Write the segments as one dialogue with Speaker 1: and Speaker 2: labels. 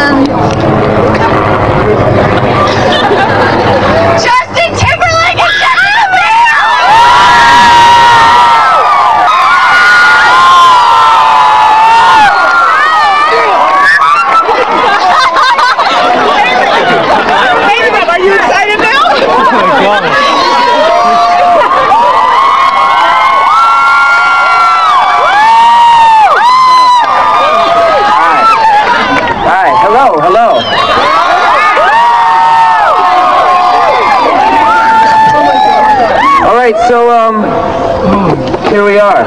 Speaker 1: Justin Timberlake and Jessica Biel! Are you excited now? Oh my God.
Speaker 2: Hello. All right, so here we are.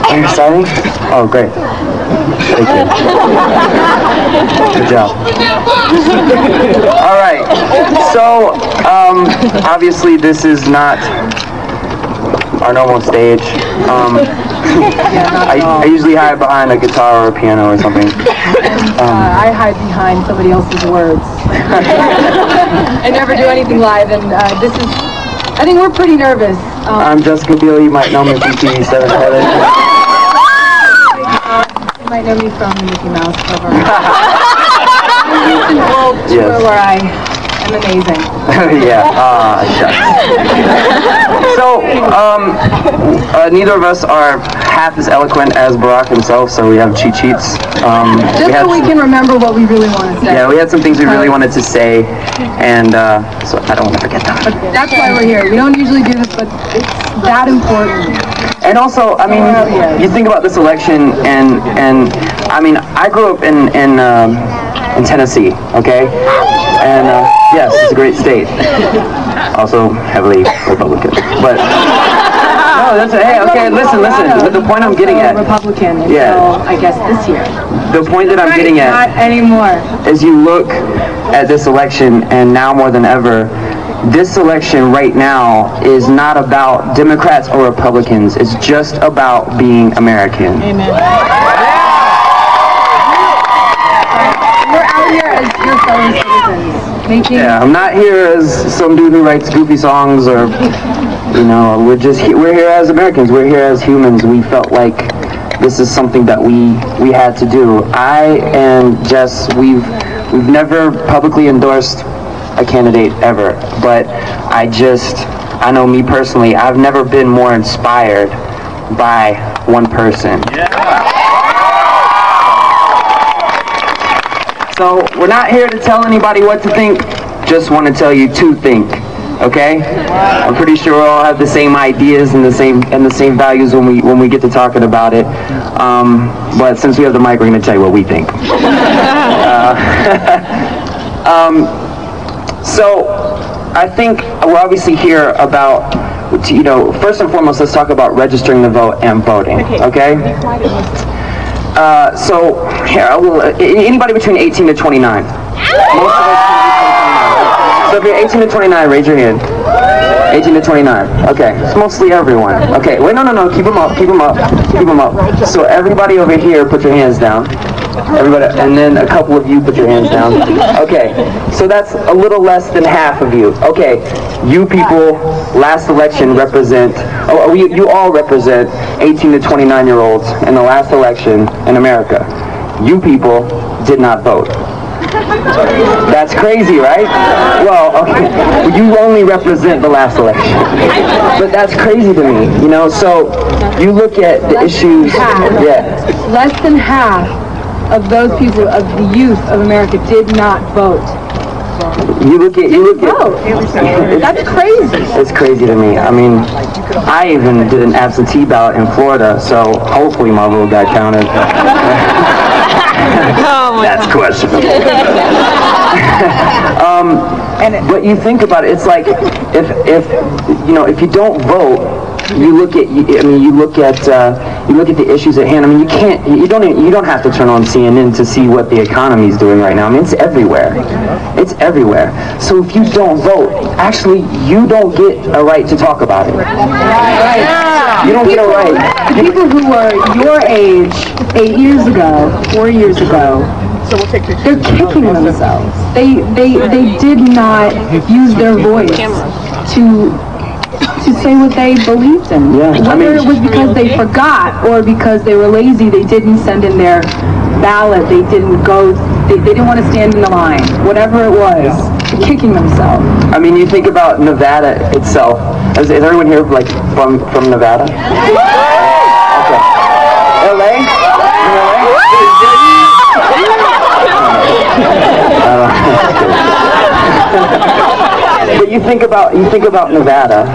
Speaker 2: Are you excited? Oh, great. Thank you. Good job. All right. So obviously this is not our normal stage. I usually hide behind a guitar or a piano or something.
Speaker 3: I hide behind somebody else's words. I never do anything live, and this is, I think we're pretty nervous.
Speaker 2: I'm Jessica Biel, you might know me from TV 7 Heaven.
Speaker 3: You might know me from the Mickey Mouse cover. I'm recent world tour where I am amazing.
Speaker 2: Yeah, shucks. So, neither of us are half as eloquent as Barack himself, so we have cheat sheets.
Speaker 3: Just so we can remember what we really want to say.
Speaker 2: Yeah, we had some things we really wanted to say, and so I don't want to forget them.
Speaker 3: But that's why we're here. We don't usually do this, but it's that important.
Speaker 2: And also, I mean, you think about this election, and I mean, I grew up in Tennessee, okay? And yes, it's a great state. Also heavily Republican, but no, that's hey, okay. Listen. But the point I'm getting at,
Speaker 3: Republican until, I guess, this year.
Speaker 2: The point that I'm getting at,
Speaker 3: not anymore.
Speaker 2: As you look at this election, and now more than ever, this election right now is not about Democrats or Republicans. It's just about being American.
Speaker 3: Amen. We're out here as your fellow citizens.
Speaker 2: Yeah, I'm not here as some dude who writes goofy songs, or you know, we're here as Americans. We're here as humans. We felt like this is something that we had to do. I and Jess, we've never publicly endorsed a candidate ever, but I know me personally, I've never been more inspired by one person. So we're not here to tell anybody what to think, just want to tell you to think, okay? I'm pretty sure we all have the same ideas and the same values when we get to talking about it. But since we have the mic, we're going to tell you what we think. So I think we're obviously here about, you know, first and foremost, let's talk about registering the vote and voting, okay? So here, anybody between 18 to 29? Most of us. So if you're 18 to 29, raise your hand. 18 to 29. Okay, it's mostly everyone. Okay, wait, no, keep them up. So everybody over here, put your hands down. Everybody, and then a couple of you put your hands down. Okay, so that's a little less than half of you. Okay, you people, last election represent, you all represent 18 to 29-year-olds in the last election in America. You people did not vote. That's crazy, right? Well, okay, you only represent the last election. But that's crazy to me, you know, so you look at the issues,
Speaker 3: Less than half of those people, of the youth of America, did not vote.
Speaker 2: You look at
Speaker 3: That's crazy.
Speaker 2: It's crazy to me. I mean, I even did an absentee ballot in Florida, so hopefully my vote got counted. That's questionable. But you think about it, it's like if you don't vote, you look at the issues at hand. I mean, you don't have to turn on CNN to see what the economy is doing right now. I mean, it's everywhere. It's everywhere. So if you don't vote, actually, you don't get a right to talk about it. Right. You don't get a right.
Speaker 3: The people who were your age 8 years ago, 4 years ago, they're kicking themselves. They did not use their voice to to say what they believed in.
Speaker 2: Yeah,
Speaker 3: Whether it was because they forgot or because they were lazy, they didn't send in their ballot, they didn't go, they didn't want to stand in the line. Whatever it was, kicking themselves.
Speaker 2: I mean, you think about Nevada itself. Is everyone here like from Nevada? Okay. LA? But you think about Nevada,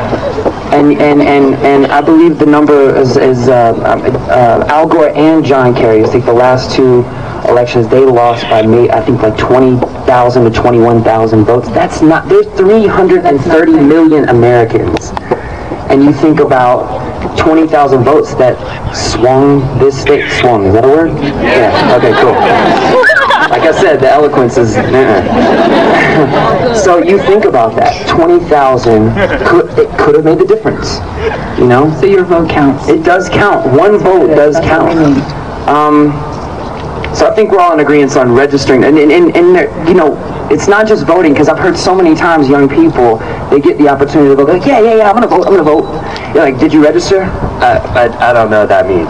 Speaker 2: and I believe the number is Al Gore and John Kerry. I think the last two elections they lost by I think like 20,000 to 21,000 votes. That's not. There's 330 million Americans, and you think about 20,000 votes that swung this state. Swung, is that a word? Yeah. Okay. Cool. Like I said, the eloquence is. So you think about that. 20,000 could have made the difference. You know.
Speaker 3: So your vote counts.
Speaker 2: It does count. One vote does count. So I think we're all in agreement on registering, and you know, it's not just voting, because I've heard so many times young people, they get the opportunity to go, like, yeah, I'm gonna vote. You're like, did you register? I don't know what that means.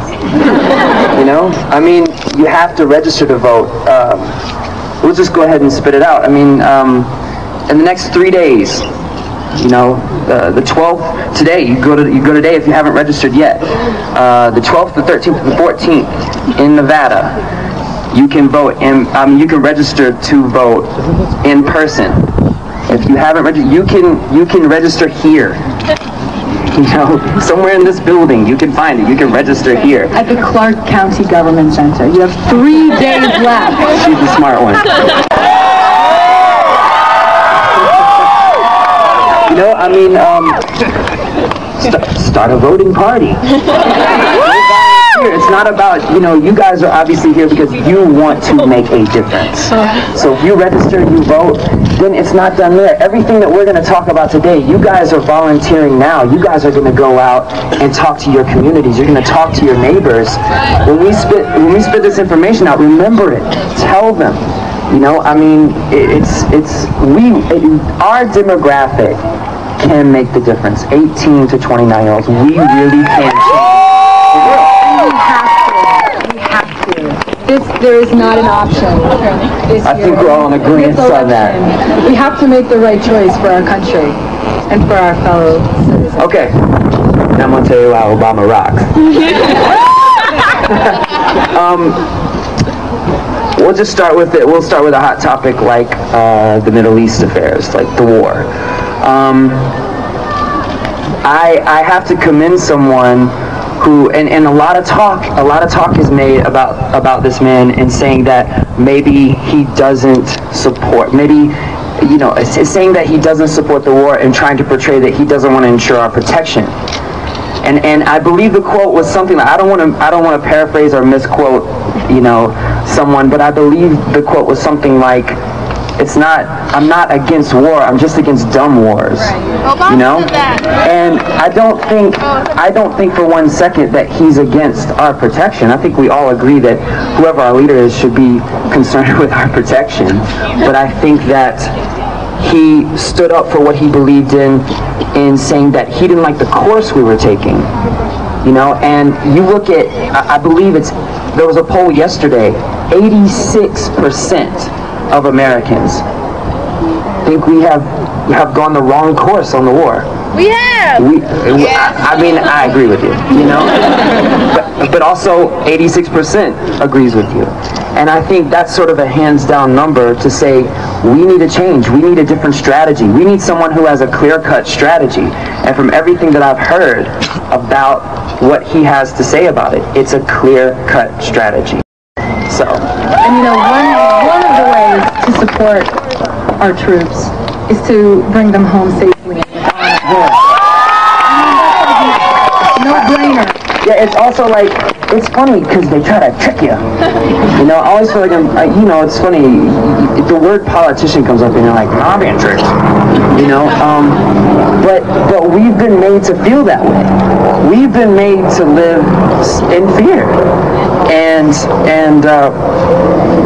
Speaker 2: You know, I mean, you have to register to vote. We'll just go ahead and spit it out. I mean, in the next 3 days, you know, the 12th today, you go today if you haven't registered yet. The 12th, the 13th, and the 14th in Nevada. You can vote, and you can register to vote in person. If you haven't registered, you can register here. You know, somewhere in this building, you can find it. You can register here
Speaker 3: At the Clark County Government Center. You have 3 days left.
Speaker 2: She's the smart one. You know, I mean, start a voting party. It's not about, you know, you guys are obviously here because you want to make a difference. So if you register, you vote, then it's not done there. Everything that we're going to talk about today, you guys are volunteering now. You guys are going to go out and talk to your communities. You're going to talk to your neighbors. When we spit this information out, remember it. Tell them. You know, I mean, our demographic can make the difference. 18 to 29-year-olds, we really can change.
Speaker 3: We have to. There is not an option.
Speaker 2: I think we're all in agreement on that.
Speaker 3: We have to make the right choice for our country and for our fellow citizens.
Speaker 2: Okay, now I'm going to tell you why Obama rocks. We'll just start with it. We'll start with a hot topic like the Middle East affairs, like the war. I have to commend someone who, and a lot of talk is made about this man, and saying that maybe he doesn't support, maybe, you know, it's saying that he doesn't support the war and trying to portray that he doesn't want to ensure our protection. And I believe the quote was something like, I don't want to paraphrase or misquote, you know, someone, but I believe the quote was something like, I'm not against war, I'm just against dumb wars. Right. You know? And I don't think for 1 second that he's against our protection. I think we all agree that whoever our leader is should be concerned with our protection. But I think that he stood up for what he believed in saying that he didn't like the course we were taking. You know, and you look at, I believe there was a poll yesterday, 86% of Americans think we have gone the wrong course on the war.
Speaker 1: We have.
Speaker 2: I mean, I agree with you, you know, but also 86% agrees with you. And I think that's sort of a hands-down number to say we need a change. We need a different strategy. We need someone who has a clear-cut strategy. And from everything that I've heard about what he has to say about it, it's a clear-cut strategy. So.
Speaker 3: And you know, one of the ways to support our troops is to bring them home safely and with honor. No brainer.
Speaker 2: Yeah, it's also like, it's funny because they try to trick you. You know, I always feel like you know, it's funny, the word politician comes up and you're like, I'm being tricked. You know, but we've been made to feel that way. We've been made to live in fear. And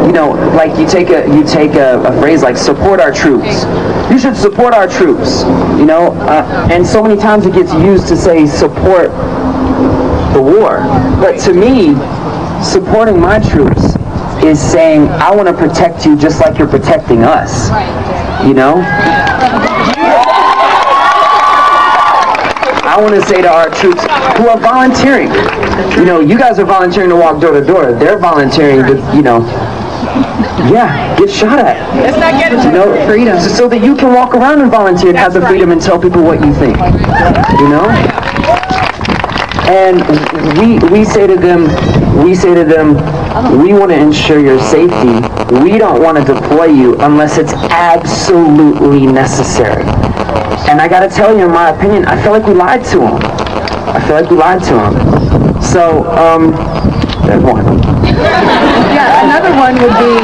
Speaker 2: you know, like you take a phrase like support our troops. You should support our troops, you know, and so many times it gets used to say support the war. But to me, supporting my troops is saying I want to protect you just like you're protecting us, you know? I want to say to our troops who are volunteering, you know, you guys are volunteering to walk door to door. They're volunteering to, you know, yeah, get shot at.
Speaker 1: Let's not get it.
Speaker 2: You know,
Speaker 3: freedom.
Speaker 2: so that you can walk around and volunteer and have the freedom and tell people what you think, you know? And we say to them, we want to ensure your safety. We don't want to deploy you unless it's absolutely necessary. And I gotta tell you, in my opinion, I feel like we lied to them. So, there's one.
Speaker 3: Yeah, another one would be,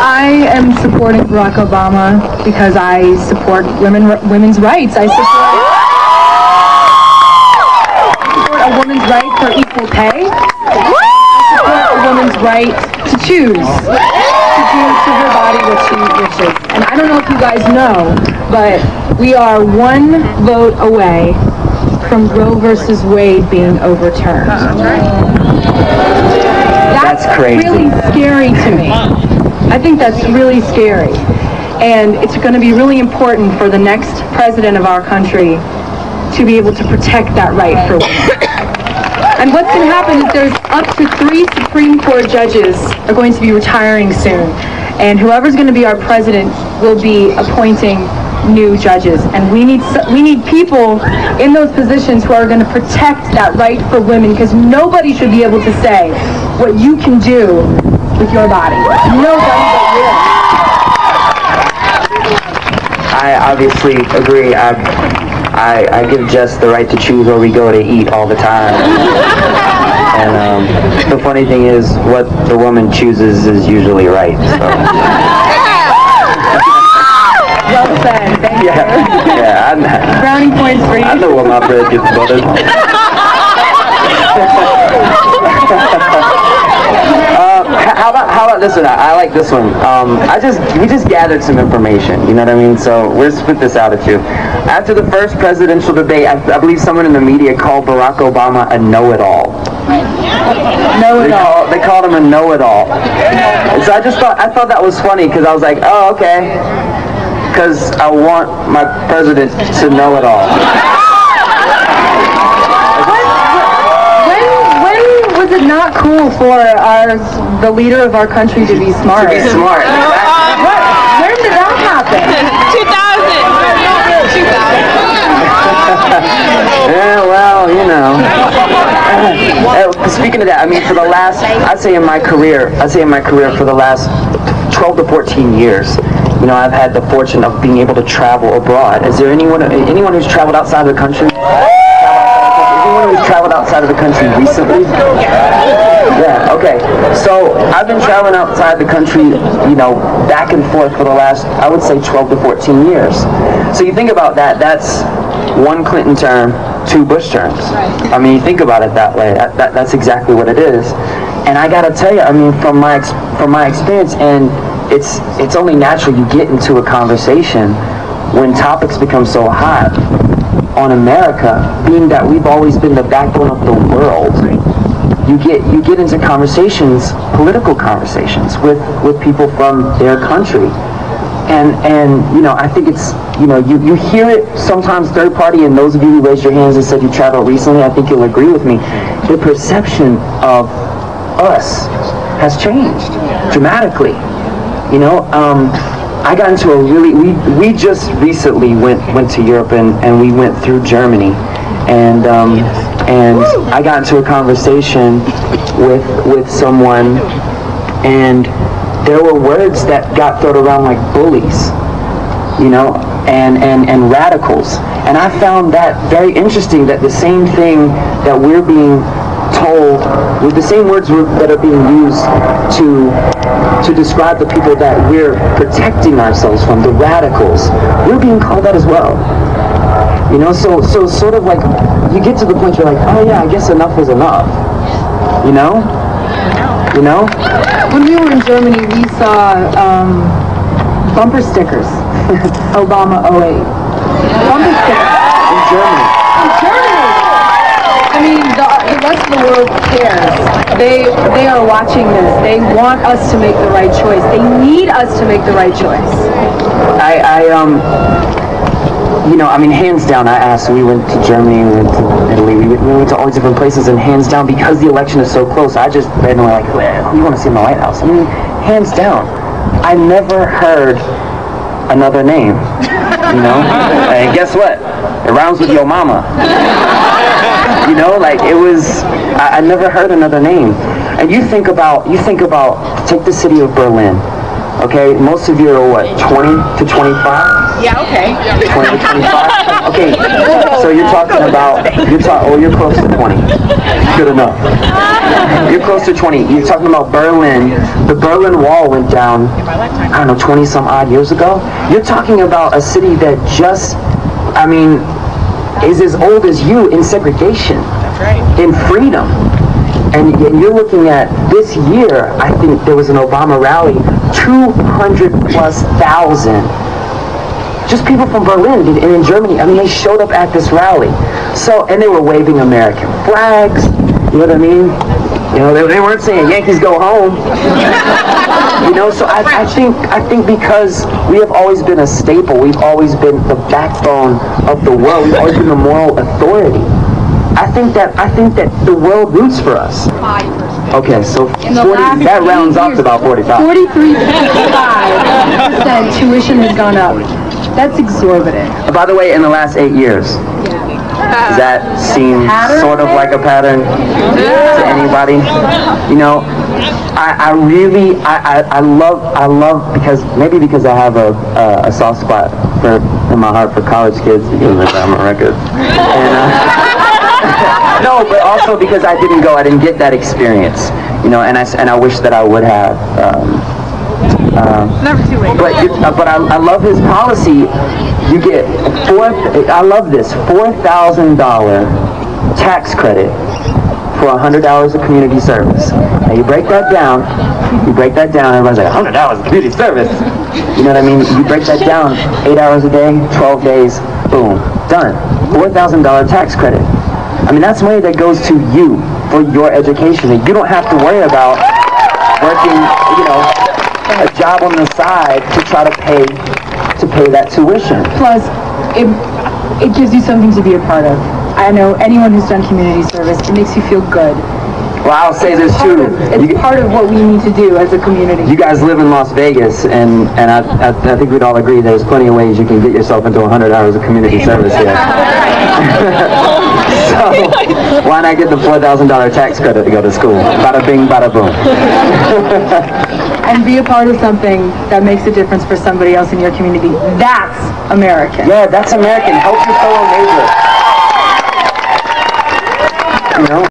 Speaker 3: I am supporting Barack Obama because I support women's rights. I support a woman's right for equal pay. I support a woman's right to choose. To do to her body what she wishes. And I don't know if you guys know, but we are one vote away from Roe versus Wade being overturned.
Speaker 2: That's crazy.
Speaker 3: Really scary to me. I think that's really scary. And it's going to be really important for the next president of our country to be able to protect that right for women. And what's going to happen is there's up to 3 Supreme Court judges are going to be retiring soon. And whoever's going to be our president will be appointing new judges. And we need people in those positions who are going to protect that right for women, because nobody should be able to say what you can do with your body. Nobody but you.
Speaker 2: I obviously agree. I give Jess the right to choose where we go to eat all the time. And the funny thing is, what the woman chooses is usually right. So.
Speaker 3: Well said. Thank you.
Speaker 2: Yeah,
Speaker 3: Brownie points for you.
Speaker 2: I know what my bread gets buttered. How about this one? I like this one. We just gathered some information. You know what I mean? So we'll spit this out at you. After the first presidential debate, I believe someone in the media called Barack Obama a know-it-all.
Speaker 3: Know-it-all.
Speaker 2: They called him a know-it-all. And so I thought that was funny, because I was like, oh, okay. Because I want my president to know it all.
Speaker 3: When was it not cool for the leader of our country to be smart?
Speaker 2: To be smart.
Speaker 3: When did that happen?
Speaker 1: 2000.
Speaker 2: Yeah, well, you know. Speaking of that, I mean, for the last, I'd say in my career for the last 12 to 14 years, you know, I've had the fortune of being able to travel abroad. Is there anyone who's traveled outside of the country? Anyone who's traveled outside of the country recently? Yeah, okay. So I've been traveling outside the country, you know, back and forth for the last, I would say, 12 to 14 years. So you think about that, that's 1 Clinton term, 2 Bush terms. I mean, you think about it that way. That's exactly what it is. And I gotta tell you, I mean, from my experience, and it's only natural you get into a conversation when topics become so hot on America, being that we've always been the backbone of the world. You get into conversations, political conversations with people from their country. And you know, I think it's, you know, you hear it sometimes third party, and those of you who raised your hands and said you traveled recently, I think you'll agree with me. The perception of us has changed dramatically. You know, I got into a really, we just recently went to Europe, and we went through Germany, and I got into a conversation with someone, and there were words that got thrown around like bullies, you know, and radicals. And I found that very interesting, that the same thing that we're being told, with the same words that are being used to describe the people that we're protecting ourselves from, the radicals, we're being called that as well. You know, so sort of like, you get to the point you're like, oh yeah, I guess enough is enough. You know? you know?
Speaker 3: When we were in Germany, we saw bumper stickers. Obama 08. Bumper stickers.
Speaker 2: In Germany.
Speaker 3: In Germany! I mean, the rest of the world cares. They are watching this. They want us to make the right choice. They need us to make the right choice.
Speaker 2: You know, I mean, hands down, I asked, we went to Germany, we went to Italy, we went to all these different places, and hands down, because the election is so close, I just read and were like, well, who you want to see in the White House? I mean, hands down, I never heard another name, you know? And guess what? It rhymes with your mama. You know, like, it was, I never heard another name. And you think about, take the city of Berlin, okay? Most of you are what, 20 to 25?
Speaker 1: Yeah, okay.
Speaker 2: 20 to 25? Okay, so you're talking about, you're close to 20. Good enough. You're close to 20. You're talking about Berlin. The Berlin Wall went down, I don't know, 20 some odd years ago. You're talking about a city that just, I mean, is as old as you in segregation.
Speaker 1: That's right.
Speaker 2: In freedom. And you're looking at this year, I think there was an Obama rally, 200,000+. Just people from Berlin and in Germany. I mean, they showed up at this rally. So, and they were waving American flags. You know what I mean? You know, they weren't saying Yankees go home. You know, so I think because we have always been a staple, we've always been the backbone of the world, we've always been the moral authority. I think that the world roots for us. Okay, so 40, that rounds up to about 45.
Speaker 3: 43.5% tuition has gone up. That's exorbitant.
Speaker 2: By the way, in the last 8 years, does that seem sort of like a pattern to anybody? You know, I love because I have a soft spot in my heart for college kids because I'm a record. And, no, but also because I didn't get that experience, you know, and I wish that I would have.
Speaker 1: Never too late.
Speaker 2: But I love his policy. You get I love this $4,000 tax credit for 100 hours of community service. Now you break that down. Everybody's like, 100 hours of community service. You know what I mean? You break that down, 8 hours a day, 12 days, boom, done. $4,000 tax credit. I mean, that's money that goes to you for your education. And you don't have to worry about working, you know, a job on the side to try to pay that tuition.
Speaker 3: Plus, it gives you something to be a part of. I know anyone who's done community service, it makes you feel good.
Speaker 2: Well, I'll say this too.
Speaker 3: It's part of what we need to do as a community.
Speaker 2: You guys live in Las Vegas, and I think we'd all agree there's plenty of ways you can get yourself into 100 hours of community service here. So, why not get the $4,000 tax credit to go to school? Bada bing, bada boom.
Speaker 3: And be a part of something that makes a difference for somebody else in your community. That's American.
Speaker 2: Yeah, that's American. Help your fellow